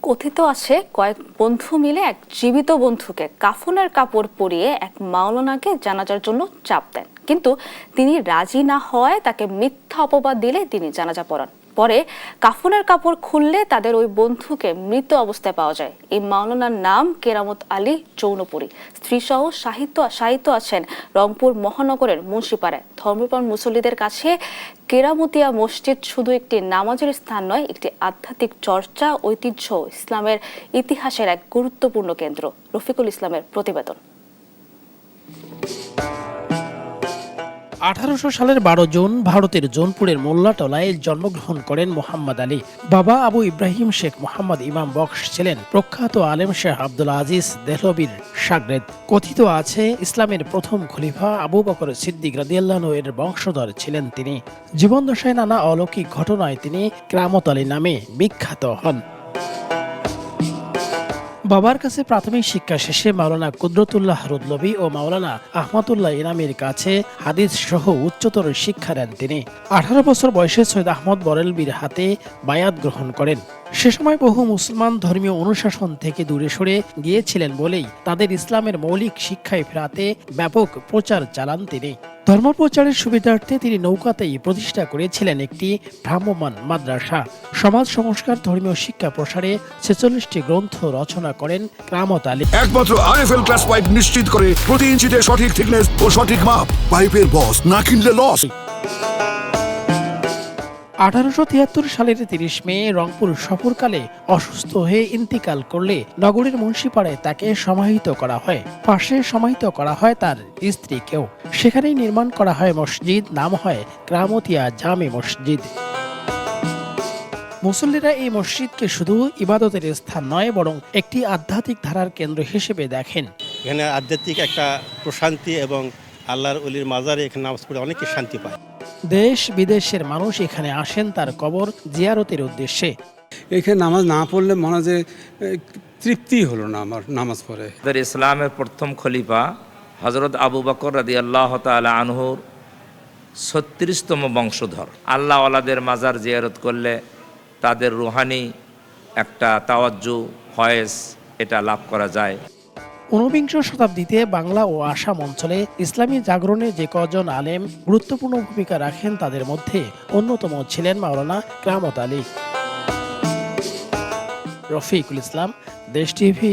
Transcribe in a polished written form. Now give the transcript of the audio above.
কথিত আছে কয়েক বন্ধু মিলে এক জীবিত বন্ধুকে কাফনের কাপড় পরিয়ে এক মাওলানাকে জানাজার জন্য চাপ দেন, কিন্তু তিনি রাজি না হওয়ায় তাকে মিথ্যা অপবাদ দিলে তিনি জানাজা পড়ান। পরে কাফনের কাপড় খুললে তাদের ওই বন্ধুকে মৃত অবস্থায় পাওয়া যায়। এই মাওলানার নাম কেরামত আলী চৌনপুরী। স্ত্রীসহ সাহিত্য আছেন রংপুর মহানগরের মুন্সিপাড়ায়। ধর্মপ্রাণ মুসল্লিদের কাছে কেরামতিয়া মসজিদ শুধু একটি নামাজের স্থান নয়, একটি আধ্যাত্মিক চর্চা, ঐতিহ্য, ইসলামের ইতিহাসের এক গুরুত্বপূর্ণ কেন্দ্র। রফিকুল ইসলামের প্রতিবেদন। 1800 সালের 12 জুন ভারতের জৌনপুরের মোল্লাটলায় জন্মগ্রহণ করেন মোহাম্মদ আলী। বাবা আবু ইব্রাহিম শেখ মোহাম্মদ ইমাম বখশ ছিলেন প্রখ্যাত আলেম শেখ আব্দুল আজিজ দেহলভির শাগরেদ। কথিত আছে ইসলামের প্রথম খলিফা আবু বকর সিদ্দিক রাদিয়াল্লাহু এর বংশধর ছিলেন তিনি। জীবনদশায় নানা অলৌকিক ঘটনায় তিনি কেরামত আলী নামে বিখ্যাত হন। বাবার কাছে প্রাথমিক শিক্ষা শেষে মাওলানা কুদরতুল্লাহ রুদলভী ও মাওলানা আহমদুল্লাহ ইনামির কাছে হাদিস সহ উচ্চতর শিক্ষা নেন তিনি। 18 বছর বয়সে সৈয়দ আহমদ বরেলবীর হাতে বায়াত গ্রহণ করেন। সে সময় বহু মুসলমান ধর্মীয় অনুশাসন থেকে দূরে সরে গিয়েছিলেন বলেই তাদের ইসলামের মৌলিক শিক্ষায় ফেরাতে ব্যাপক প্রচার চালান তিনি। ধর্মপ্রচারের সুবিধার্থে তিনি নৌকাতেই প্রতিষ্ঠা করেছিলেন একটি ভ্রাম্যমাণ মাদ্রাসা। সমাজ সংস্কার, ধর্মীয় শিক্ষা প্রসারে 46টি গ্রন্থ রচনা করেন কেরামত আলী। একমাত্র আরএফএল ক্লাস পাইপ নিশ্চিত করে প্রতি ইঞ্চিতে সঠিক থিকনেস ও সঠিক মাপ। পাইপের বস, না কিনলে লস। 1873 সালের 30 মে রংপুর সফরকালে অসুস্থ হয়ে ইন্তিকাল করলে নগরের মুন্সিপাড়ায় তাকে সমাহিত করা হয়। পাশে সমাহিত করা হয় তার স্ত্রীকেও। সেখানেই নির্মাণ করা হয় মসজিদ, নাম হয় কেরামতিয়া জামে মসজিদ। মুসল্লিরা এই মসজিদকে শুধু ইবাদতের স্থান নয়, বরং একটি আধ্যাত্মিক ধারার কেন্দ্র হিসেবে দেখেন। এখানে আধ্যাত্মিক একটা প্রশান্তি এবং আল্লাহর ওলির মাজারে এখানে নামাজ পড়ে অনেকে শান্তি পায়। দেশ বিদেশের মানুষ এখানে আসেন তার কবর জিয়ারতের উদ্দেশ্যে। এখানে নামাজ না পড়লে মনে হয় যে তৃপ্তি হলো না আমার নামাজ পড়ে। ইসলামের প্রথম খলিফা হযরত আবু বকর রাদিয়াল্লাহু তাআলা আনহুর 36তম বংশধর। আল্লাহ ওয়ালাদের মাজার জিয়ারত করলে তাদের রুহানি একটা তাওয়াজ্জু, ফয়েজ এটা লাভ করা যায়। 19বিংশ শতাব্দীতে বাংলা ও আসাম অঞ্চলে ইসলামী জাগরণে যে কজন আলেম গুরুত্বপূর্ণ ভূমিকা রাখেন তাদের মধ্যে অন্যতম ছিলেন মাওলানা কেরামত আলী। রফিকুল ইসলাম, দেশ টিভি।